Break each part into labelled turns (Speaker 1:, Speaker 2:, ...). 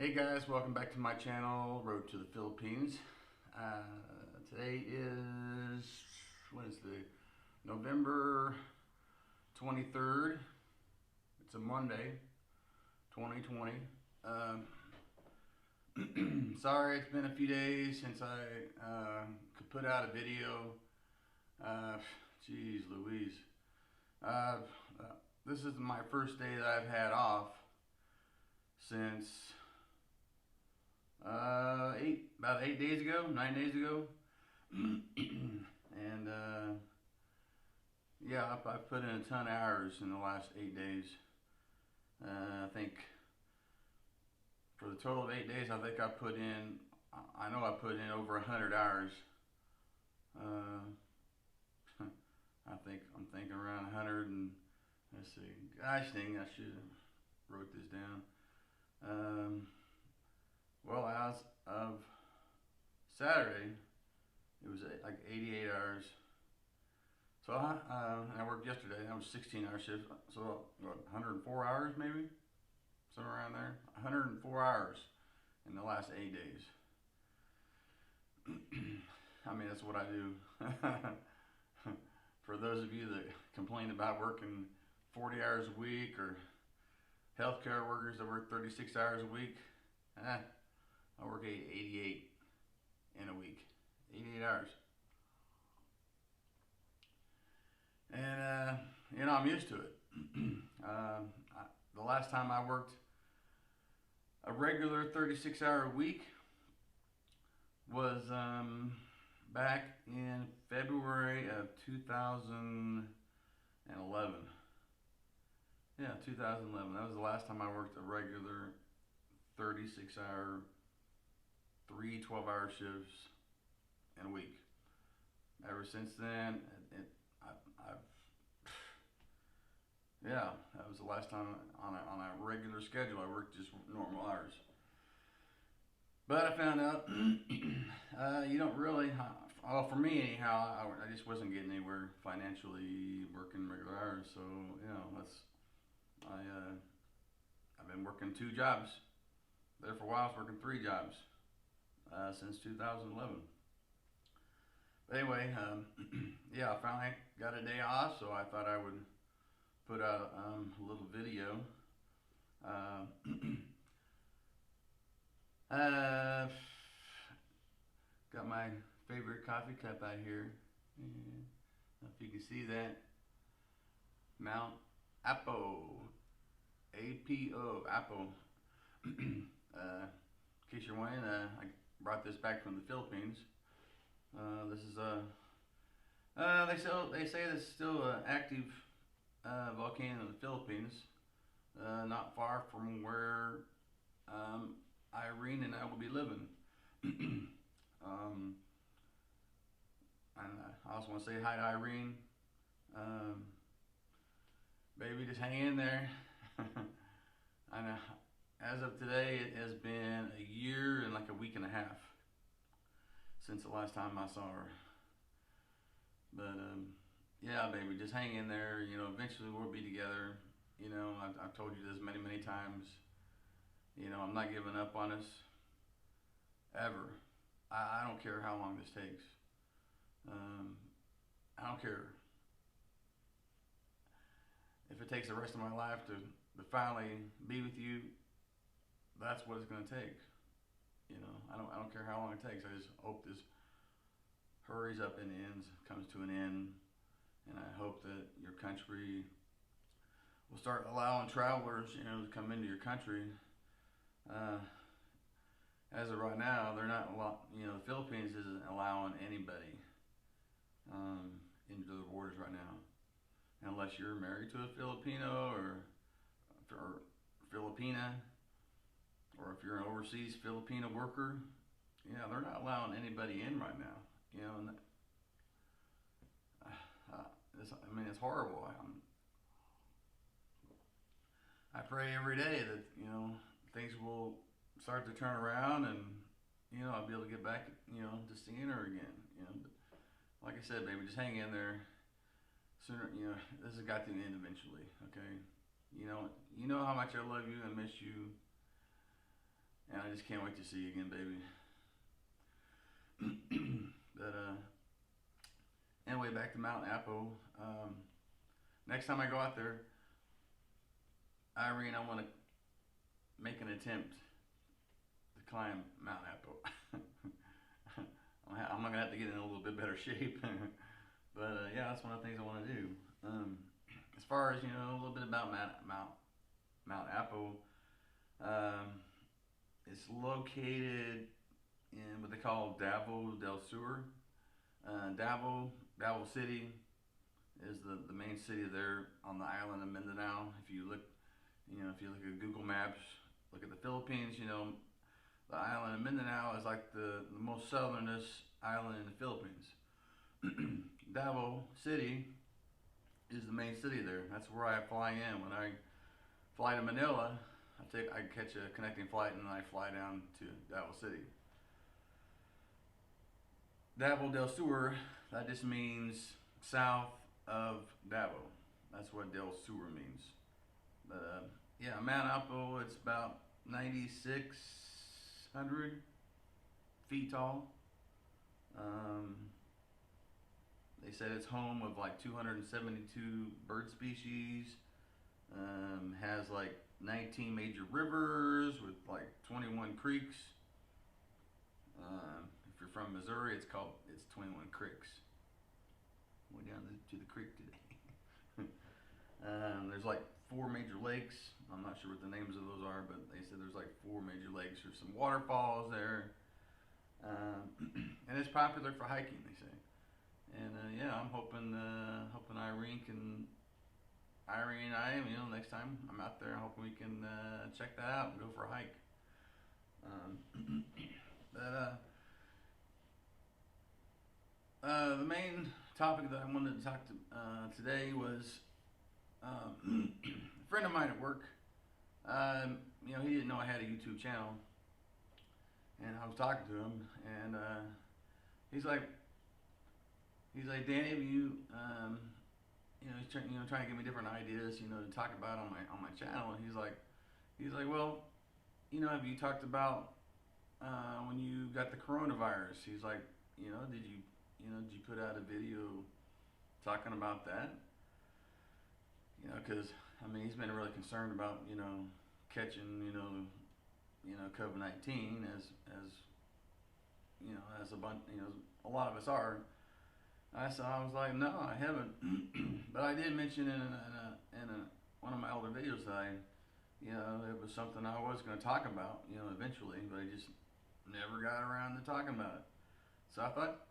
Speaker 1: Hey guys, welcome back to my channel, Road to the Philippines. Today is, what is the, November 23rd. It's a Monday, 2020. Sorry, it's been a few days since I could put out a video. Jeez Louise. Uh, this is my first day that I've had off since about 8 days ago, 9 days ago. And yeah, I've put in a ton of hours in the last 8 days. I think for the total of 8 days, I think I know I put in over 100 hours. Uh, I'm thinking around 100 and, let's see, gosh dang, I should have wrote this down. Well, as of Saturday, it was like 88 hours. So I worked yesterday. That was 16-hour shift. So what, 104 hours maybe, somewhere around there. 104 hours in the last 8 days. I mean, that's what I do. For those of you that complain about working 40 hours a week, or healthcare workers that work 36 hours a week, I work 88 in a week, 88 hours. And, I'm used to it. The last time I worked a regular 36-hour week was back in February of 2011. Yeah, 2011. That was the last time I worked a regular 36-hour, three 12-hour shifts in a week. Ever since then, yeah, that was the last time on a regular schedule I worked just normal hours. But I found out you don't really, well, for me anyhow, I just wasn't getting anywhere financially working regular hours. So I've been working two jobs. There for a while, I was working three jobs since 2011. But anyway, yeah, I finally got a day off, so I thought I would put out a little video. Got my favorite coffee cup out here. I don't know if you can see that. Mount Apo. A-P-O. Apo. In case you're wondering, I brought this back from the Philippines. This is they say this is still an active volcano in the Philippines, not far from where Irene and I will be living. And I also want to say hi to Irene. Baby, just hang in there. And as of today, it has been a year and like a week and a half since the last time I saw her. But yeah, baby, just hang in there. Eventually we'll be together. I've told you this many, many times. I'm not giving up on us ever. I don't care how long this takes. I don't care if it takes the rest of my life to finally be with you. That's what it's going to take. I don't care how long it takes. I just hope this hurries up and ends, comes to an end, and I hope that your country will start allowing travelers, to come into your country. As of right now, they're not the Philippines isn't allowing anybody into the borders right now, unless you're married to a Filipino or Filipina, or if you're an overseas Filipino worker. Yeah, they're not allowing anybody in right now. And it's horrible. I pray every day that things will start to turn around, and I'll be able to get back to seeing her again. But like I said, baby, just hang in there. Sooner, this has got to end eventually. Okay, you know how much I love you and miss you, and man, I just can't wait to see you again, baby. But anyway, back to Mount Apo. Next time I go out there, Irene, I want to make an attempt to climb Mount Apo. I'm gonna have to get in a little bit better shape, but yeah, that's one of the things I want to do. As far as a little bit about Mount Apo, it's located in what they call Davao del Sur. Davao City is the main city there on the island of Mindanao. If you look at Google Maps, look at the Philippines, the island of Mindanao is like the most southernest island in the Philippines. Davao City is the main city there. That's where I fly in. When I fly to Manila, I catch a connecting flight and then I fly down to Davao City. Davao del Sur, that just means south of Davao. That's what del Sur means. But yeah, Mount Apo, it's about 9,600 feet tall. They said it's home of like 272 bird species. Has like 19 major rivers with like 21 creeks. If you're from Missouri, it's 21 creeks. Went down to the creek today. There's like 4 major lakes. I'm not sure what the names of those are, but they said there's like 4 major lakes. There's some waterfalls there. And it's popular for hiking, they say. And yeah, I'm hoping Irene and I, next time I'm out there, I'm hoping we can check that out and go for a hike. The main topic that I wanted to talk to today was a friend of mine at work. He didn't know I had a YouTube channel, and I was talking to him, and he's like, Danny, he's trying to give me different ideas, to talk about on my channel. And he's like, well, have you talked about when you got the coronavirus? He's like, did you put out a video talking about that? Because he's been really concerned about catching COVID-19 as a bunch, a lot of us are. I was like, no, I haven't. But I did mention in one of my older videos that it was something I was going to talk about, eventually, but I just never got around to talking about it. So I thought,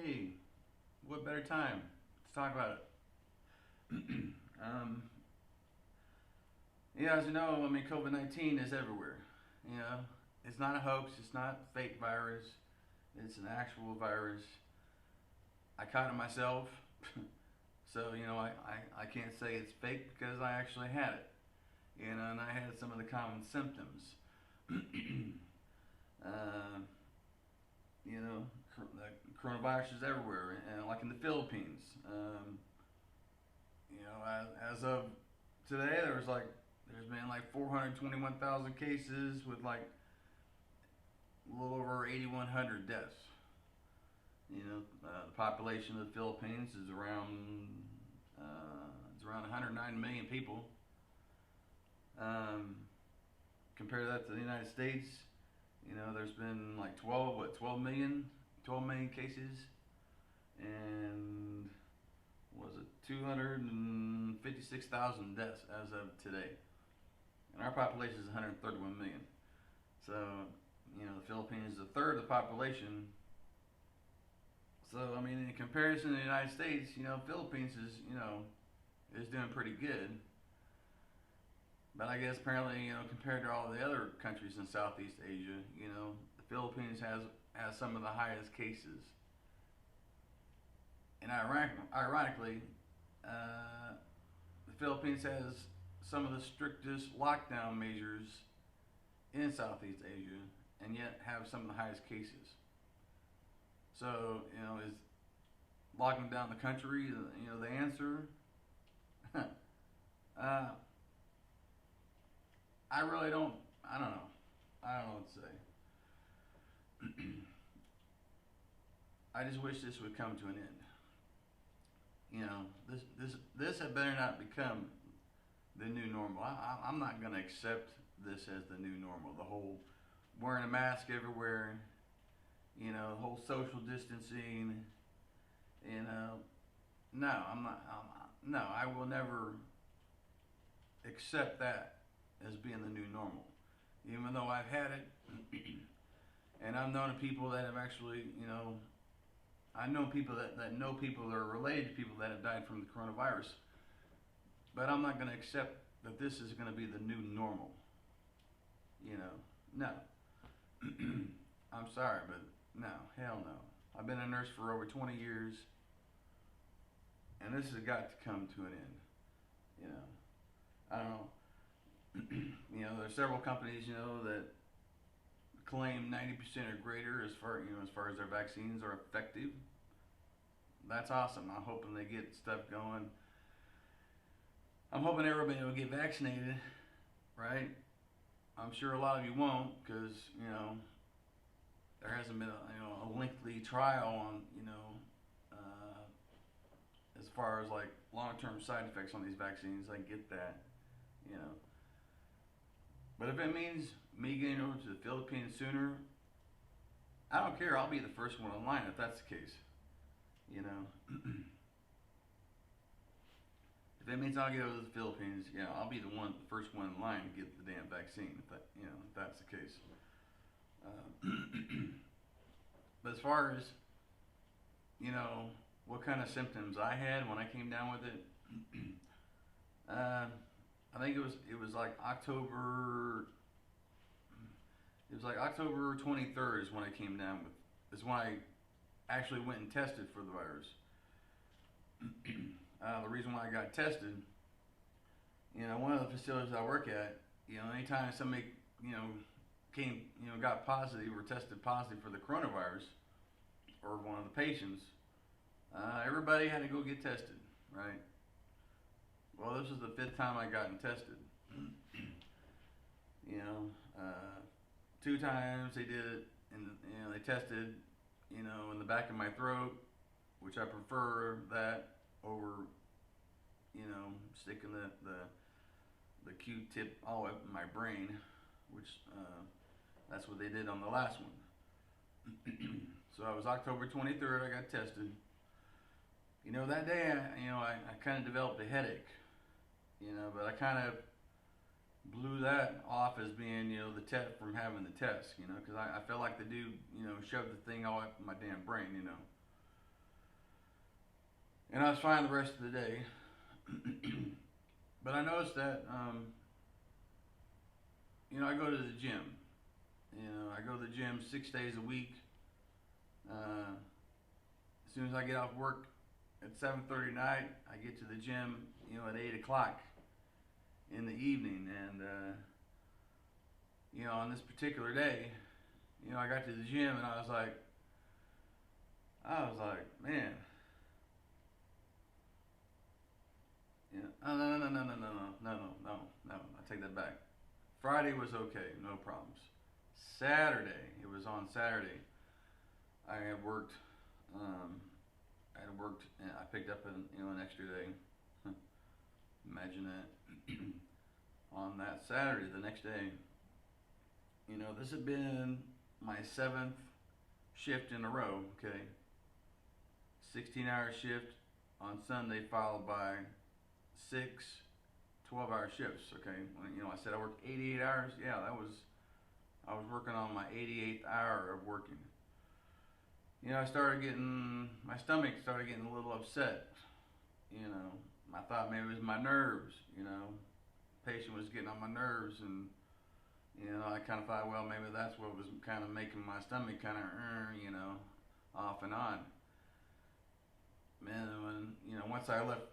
Speaker 1: hey, what better time to talk about it? As you know, COVID-19 is everywhere. It's not a hoax. It's not a fake virus. It's an actual virus. I caught it myself, so I can't say it's fake because I actually had it, and I had some of the common symptoms. The coronavirus is everywhere, and like in the Philippines. As of today, there's been like 421,000 cases with like a little over 8,100 deaths. The population of the Philippines is around 109 million people. Compare that to the United States, there's been like 12 million cases, and 256,000 deaths as of today. And our population is 131 million. So, the Philippines is a third of the population. So, in comparison to the United States, Philippines is doing pretty good. But I guess apparently, compared to all the other countries in Southeast Asia, the Philippines has some of the highest cases. And ironically, the Philippines has some of the strictest lockdown measures in Southeast Asia, and yet have some of the highest cases. So, is locking down the country, the answer? I don't know what to say. I just wish this would come to an end. You know, this had better not become the new normal. I'm not going to accept this as the new normal. The whole wearing a mask everywhere, you know, the whole social distancing, you know. No, I'm not. No, I will never accept that as being the new normal. Even though I've had it, and I've known people that have actually, you know, I know people that know people that are related to people that have died from the coronavirus. But I'm not going to accept that this is going to be the new normal. You know, no. I'm sorry, but no, hell no. I've been a nurse for over 20 years, and this has got to come to an end. You know, I don't know. You know, there's several companies, you know, that claim 90% or greater as far as their vaccines are effective. That's awesome. I'm hoping they get stuff going. I'm hoping everybody will get vaccinated, right? I'm sure a lot of you won't, because you know there hasn't been a lengthy trial on as far as like long-term side effects on these vaccines. I get that, you know. But if it means me getting over to the Philippines sooner, I don't care. I'll be the first one in line if that's the case. You know. If it means I'll get over to the Philippines, yeah, I'll be the first one in line to get the damn vaccine. If that's the case. But as far as what kind of symptoms I had when I came down with it, I think it was like October. It was like October 23rd is when I came down with. Is when I actually went and tested for the virus. The reason why I got tested, one of the facilities I work at, anytime somebody, got positive or tested positive for the coronavirus, or one of the patients, everybody had to go get tested, right? Well, this was the 5th time I gotten tested. 2 times they did it, and they tested, in the back of my throat, which I prefer that over, sticking the Q-tip all up in my brain, which that's what they did on the last one. So it was October 23rd. I got tested. That day, I kind of developed a headache. But I kind of blew that off as being, the test from having the test. Because I felt like the dude, shoved the thing all up in my damn brain. And I was fine the rest of the day. But I noticed that, I go to the gym. I go to the gym 6 days a week. As soon as I get off work at 7:30 at night, I get to the gym, at 8 o'clock in the evening. And, on this particular day, I got to the gym and I was like, man. Oh, no. I take that back. Friday was okay, no problems. Saturday, it was on Saturday. I had worked. And I picked up an extra day. Imagine that. On that Saturday, the next day. This had been my 7th shift in a row. Okay. 16-hour shift on Sunday, followed by 6 12-hour shifts. Okay, I said I worked 88 hours. Yeah, I was working on my 88th hour of working. I started getting, my stomach started getting a little upset. I thought maybe it was my nerves. Patient was getting on my nerves, and I kind of thought, well, maybe that's what was kind of making my stomach kind of, off and on. Man, when once I left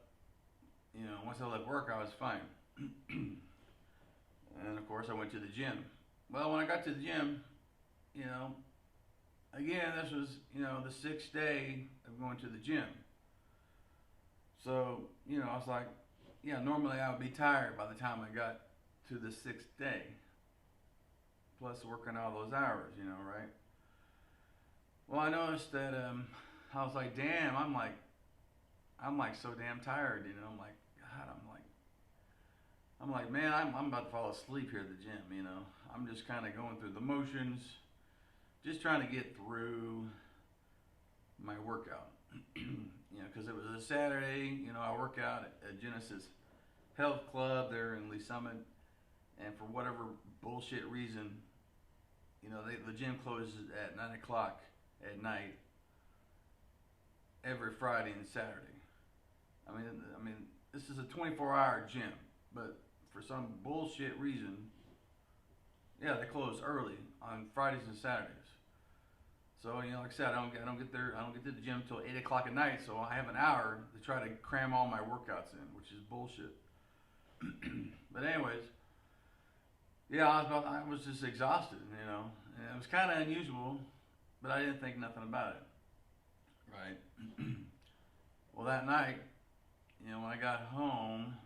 Speaker 1: work, I was fine. And of course, I went to the gym. Well, when I got to the gym, again, this was, the 6th day of going to the gym. So, I was like, yeah, normally I would be tired by the time I got to the 6th day. Plus working all those hours, right? Well, I noticed that I was like, damn, I'm like so damn tired, you know. I'm like, God, I'm like, man, I'm about to fall asleep here at the gym, you know. I'm just kind of going through the motions, just trying to get through my workout, you know, because it was a Saturday, you know. I work out at Genesis Health Club there in Lee Summit, and for whatever bullshit reason, you know, the gym closes at 9 o'clock at night every Friday and Saturday. I mean, this is a 24-hour gym, but for some bullshit reason, yeah, they close early on Fridays and Saturdays. So you know, like I said, I don't get there, I don't get to the gym until 8 o'clock at night. So I have an hour to try to cram all my workouts in, which is bullshit. But anyways, yeah, I was just exhausted, you know, and it was kind of unusual, but I didn't think nothing about it, right? Well, that night, you know, when I got home,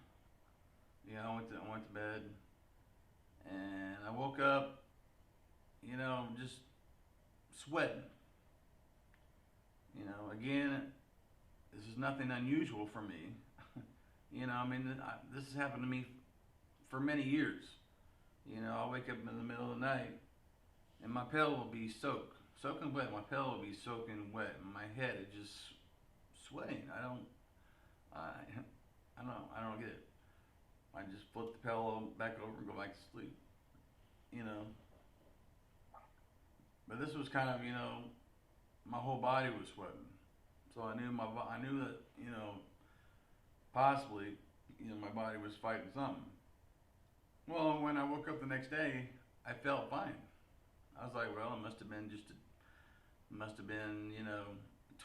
Speaker 1: you know, I went to bed, and I woke up, you know, just sweating. You know, again, this is nothing unusual for me. You know, I mean, this has happened to me for many years. You know, I'll wake up in the middle of the night, and my pillow will be soaking wet. My pillow will be soaking wet, and my head is just sweating. I don't get it. I just flip the pillow back over and go back to sleep. You know, but this was kind of, you know, my whole body was sweating, so I knew that, you know, possibly, you know, my body was fighting something. Well, when I woke up the next day, I felt fine. I was like, well, it must have been, you know,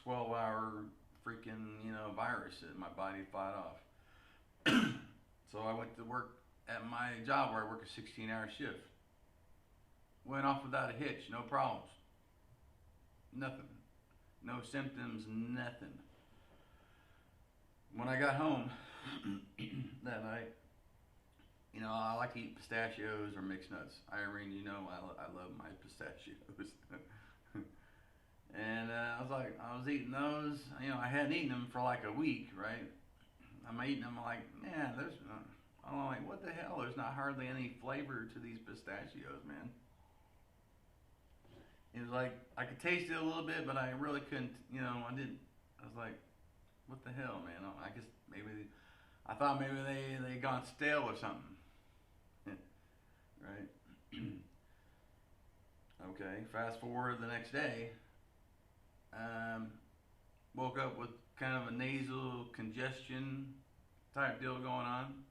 Speaker 1: 12-hour freaking, you know, virus that my body fought off. So I went to work at my job where I work a 16-hour shift. Went off without a hitch, no problems, nothing, no symptoms, nothing. When I got home that night, you know, I like to eat pistachios or mixed nuts. Irene, you know, I love my pistachios. And I was like, I was eating those. You know, I hadn't eaten them for like a week, right? I'm eating them like, man, I'm like, what the hell? There's not hardly any flavor to these pistachios, man. It was like, I could taste it a little bit, but I really couldn't, you know, I didn't. I was like, what the hell, man? I guess I thought maybe they gone stale or something. Right? Okay, fast forward the next day. Um, Woke up with kind of a nasal congestion type deal going on.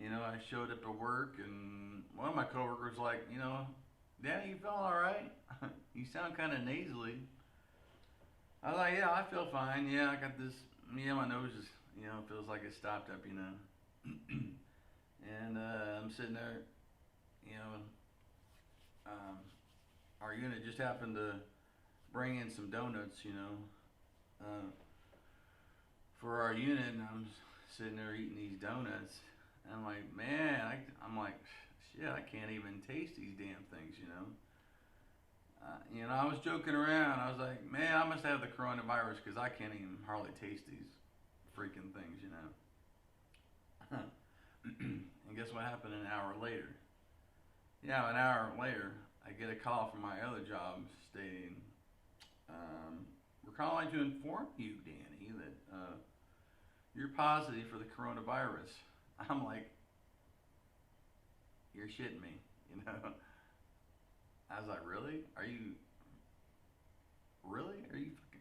Speaker 1: You know, I showed up to work, and one of my coworkers was like, you know, Danny, you feeling all right? You sound kind of nasally. I was like, yeah, I feel fine. Yeah, I got this. Yeah, my nose is, you know, feels like it stopped up, you know. And I'm sitting there, you know, um, our unit just happened to bring in some donuts, you know, uh, for our unit, and I'm sitting there eating these donuts, and I'm like, man, I'm like, shit, I can't even taste these damn things, you know. You know, I was joking around. I was like, man, I must have the coronavirus because I can't even hardly taste these freaking things, you know. And guess what happened an hour later? Yeah, an hour later, I get a call from my other job stating, we're calling to inform you, Danny, that you're positive for the coronavirus. I'm like, you're shitting me, you know. I was like, really? Are you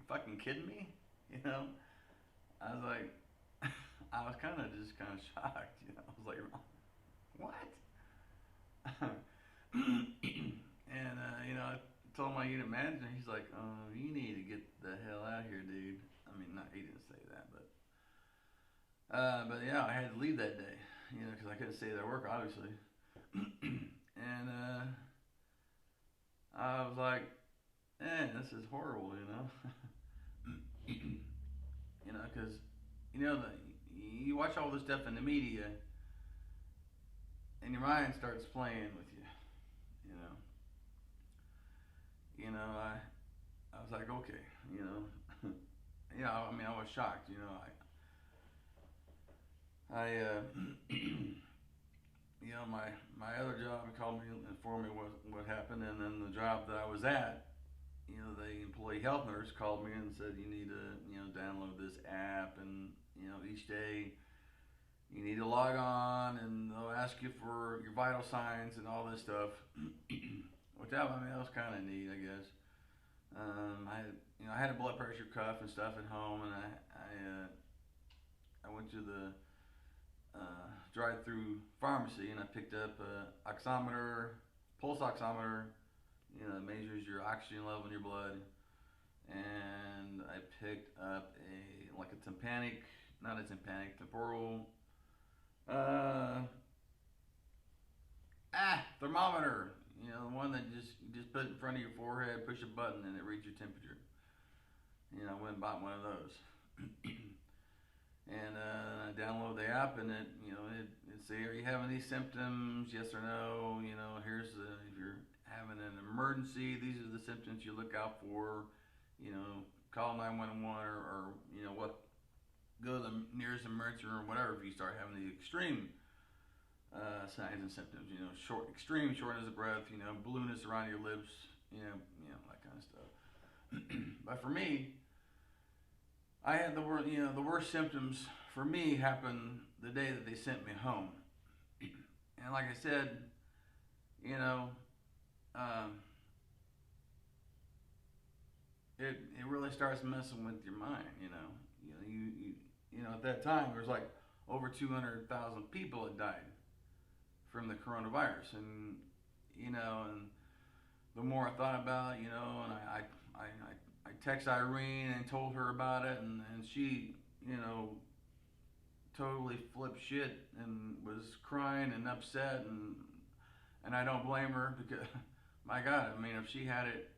Speaker 1: fucking kidding me? You know? I was like, I was kind of shocked, you know. I was like, what? And, you know, I told my unit manager, he's like, you need to get the hell out of here, dude. I mean, not, he didn't say that, but yeah, I had to leave that day, you know, because I couldn't stay there at work, obviously. And, I was like, man, this is horrible, you know. You know, because, you know, you watch all this stuff in the media, and your mind starts playing with you, you know. I was like, okay, you know. you know, I mean, I was shocked. You know, you know, my other job called me and informed me what happened, and then the job that I was at, you know, the employee health nurse called me and said you need to, you know, download this app, and you know, each day you need to log on, and they'll ask you for your vital signs and all this stuff. Which I mean, that was kind of neat, I guess. I had a blood pressure cuff and stuff at home, and I went to the drive-through pharmacy, and I picked up a oximeter, pulse oximeter. You know, it measures your oxygen level in your blood, and I picked up a tympanic, not a tympanic, temporal, uh, thermometer. You know, the one that you just put in front of your forehead, push a button, and it reads your temperature. You know, I went and bought one of those. And I download the app, and it say, are you having these symptoms? Yes or no. You know, if you're having an emergency, these are the symptoms you look out for. You know, call 911 or you know what, go to the nearest emergency room, whatever. If you start having the extreme signs and symptoms, you know, extreme shortness of breath, you know, blueness around your lips, you know that kind of stuff. But for me, I had the worst symptoms for me happened the day that they sent me home. And like I said, you know, um, it really starts messing with your mind. You know, at that time there was like over 200,000 people that died from the coronavirus, and you know, and the more I thought about it, you know, and I text Irene and told her about it, and she, you know, totally flipped shit and was crying and upset, and I don't blame her because my God, I mean, if she had it,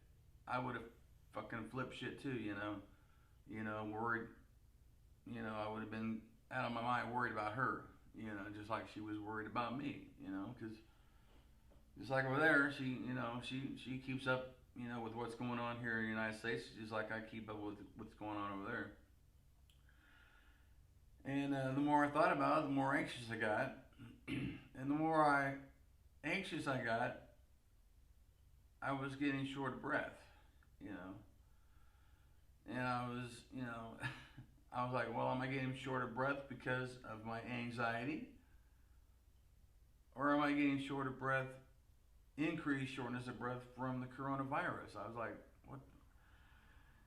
Speaker 1: I would have fucking flipped shit too, you know, worried, you know, I would have been out of my mind worried about her, you know, just like she was worried about me, you know, because just like over there, she keeps up, you know, with what's going on here in the United States, just like I keep up with what's going on over there. And the more I thought about it, the more anxious I got, and the more anxious I got, I was getting short of breath, you know, and I was, you know, I was like, well, am I getting short of breath because of my anxiety, or am I getting short of breath, increased shortness of breath from the coronavirus? I was like, what?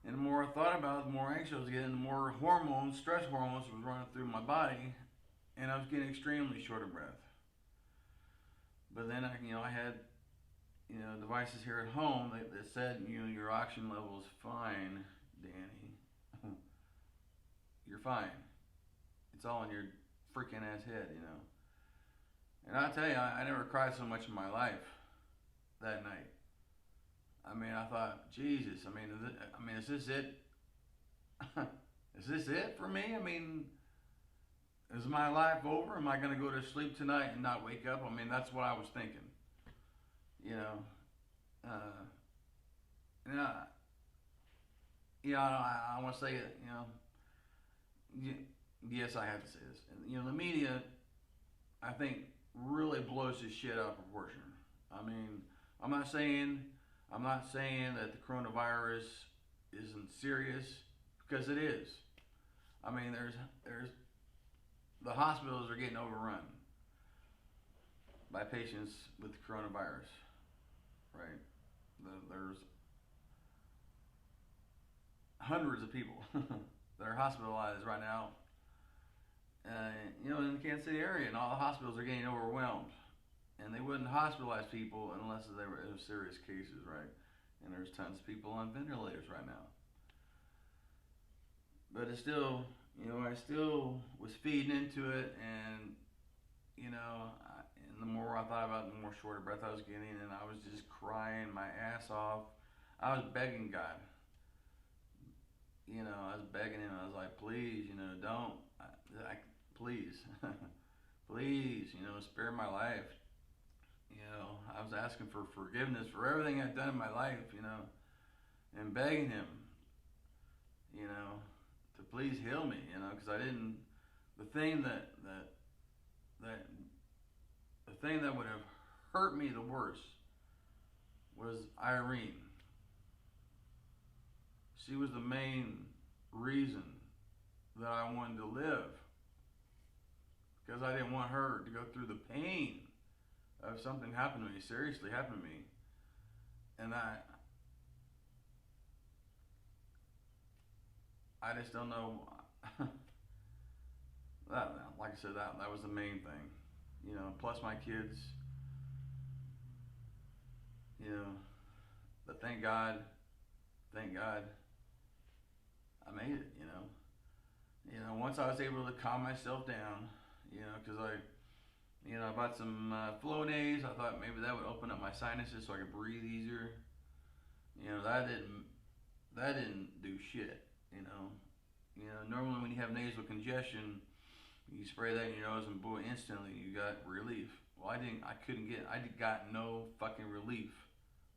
Speaker 1: And the more I thought about it, the more anxious I was getting, the more hormones, stress hormones was running through my body, and I was getting extremely short of breath. But then I had, you know, devices here at home that said, you know, your oxygen level is fine, Danny. You're fine. It's all in your freaking ass head, you know. And I'll tell you, I never cried so much in my life that night. I mean, I thought, Jesus. Is this it? Is this it for me? I mean, is my life over? Am I going to go to sleep tonight and not wake up? I mean, that's what I was thinking. You know, you know, I want to say it. You know, yes, I have to say this. You know, the media, I think, really blows this shit out of proportion. I mean, I'm not saying that the coronavirus isn't serious, because it is. I mean, there's the hospitals are getting overrun by patients with the coronavirus, right? There's hundreds of people that are hospitalized right now, you know, in the Kansas City area, and all the hospitals are getting overwhelmed. And they wouldn't hospitalize people unless they were in serious cases, right? And there's tons of people on ventilators right now. But it's still, you know, I still was feeding into it, and you know, and the more I thought about it, the more short of breath I was getting, and I was just crying my ass off. I was begging God. You know, I was begging him. I was like, please, you know, don't, please, please, you know, spare my life. You know, I was asking for forgiveness for everything I'd done in my life, you know, and begging him, you know, to please heal me, you know, because I didn't. The thing that the thing that would have hurt me the worst was Irene. She was the main reason that I wanted to live, because I didn't want her to go through the pain of something happened to me, seriously happened to me. And I just don't know. That, like I said, that was the main thing, you know. Plus my kids, you know. But thank God, I made it, you know. You know, once I was able to calm myself down, you know, because I bought some Flonase. I thought maybe that would open up my sinuses so I could breathe easier. You know, that didn't do shit. You know, normally when you have nasal congestion, you spray that in your nose and boy, instantly you got relief. Well, I got no fucking relief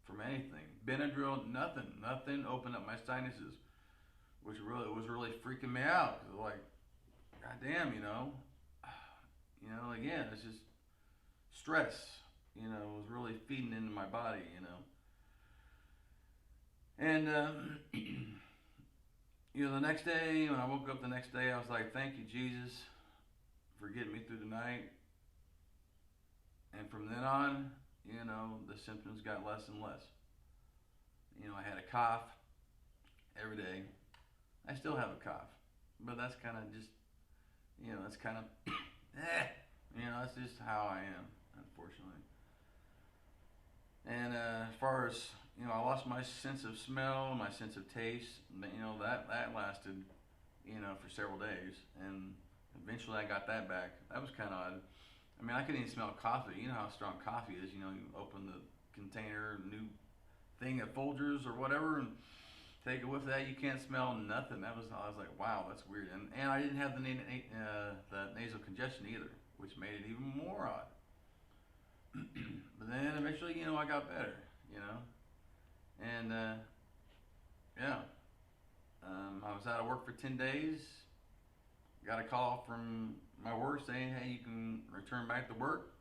Speaker 1: from anything. Benadryl, nothing opened up my sinuses, which was really freaking me out. Like, goddamn, you know, again, it's just stress. You know, was really feeding into my body. You know, and you know, the next day when I woke up the next day, I was like, thank you, Jesus, for getting me through the night. And from then on, you know, the symptoms got less and less. You know, I had a cough every day. I still have a cough, but that's kind of just, you know, that's kind of, you know, that's just how I am, unfortunately. And as far as, you know, I lost my sense of smell, my sense of taste. You know, that lasted, you know, for several days, and eventually I got that back. That was kind of odd. I mean, I couldn't even smell coffee. You know how strong coffee is. You know, you open the container, new thing at Folgers or whatever, and take a whiff of that. You can't smell nothing. I was like, wow, that's weird. And I didn't have the nasal congestion either, which made it even more odd. But then eventually, you know, I got better. You know, and yeah, I was out of work for 10 days. Got a call from my work saying, hey, you can return back to work.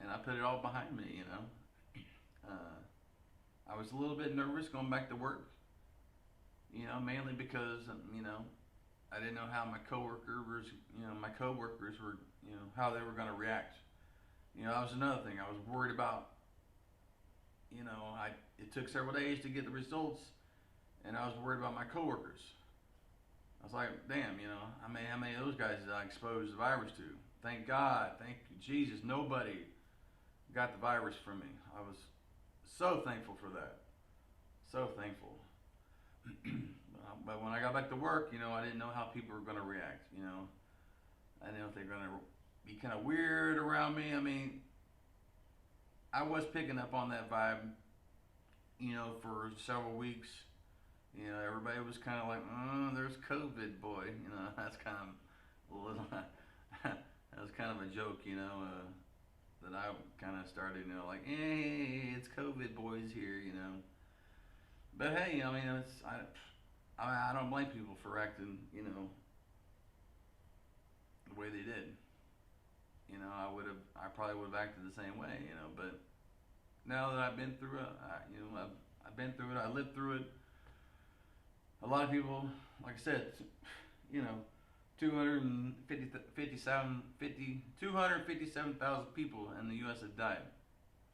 Speaker 1: And I put it all behind me, you know. I was a little bit nervous going back to work, you know, mainly because, you know, I didn't know how my coworkers were, you know, how they were going to react. You know, that was another thing. I was worried about, you know, it took several days to get the results, and I was worried about my coworkers. I was like, damn, you know, how many of those guys did I expose the virus to? Thank God, thank you, Jesus, nobody got the virus from me. I was so thankful for that. So thankful. But when I got back to work, you know, I didn't know how people were going to react, you know. I didn't know if they were going to be kind of weird around me. I mean, I was picking up on that vibe, you know, for several weeks. You know, everybody was kind of like, there's COVID, boy. You know, that's kind of a little, that was kind of a joke, you know, that I kind of started, you know, like, hey, it's COVID boys here, you know. But hey, I mean, I don't blame people for acting, you know, the way they did. You know, I probably would have acted the same way, you know. But now that I've been through it, you know, I've been through it, I lived through it. A lot of people, like I said, you know, 257,000 people in the U.S. have died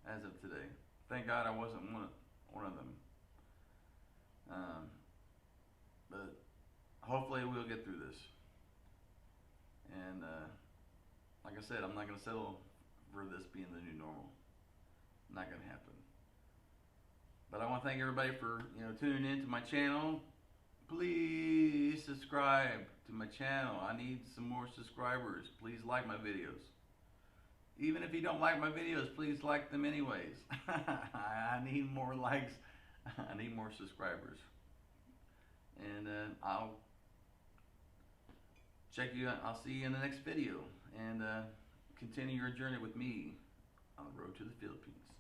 Speaker 1: as of today. Thank God I wasn't one of them. But hopefully we'll get through this. And like I said, I'm not going to settle for this being the new normal. Not going to happen. But I want to thank everybody for, you know, tuning in to my channel. Please subscribe to my channel. I need some more subscribers. Please like my videos. Even if you don't like my videos, please like them anyways. I need more likes. I need more subscribers. And I'll check you out. I'll see you in the next video. And continue your journey with me on the road to the Philippines.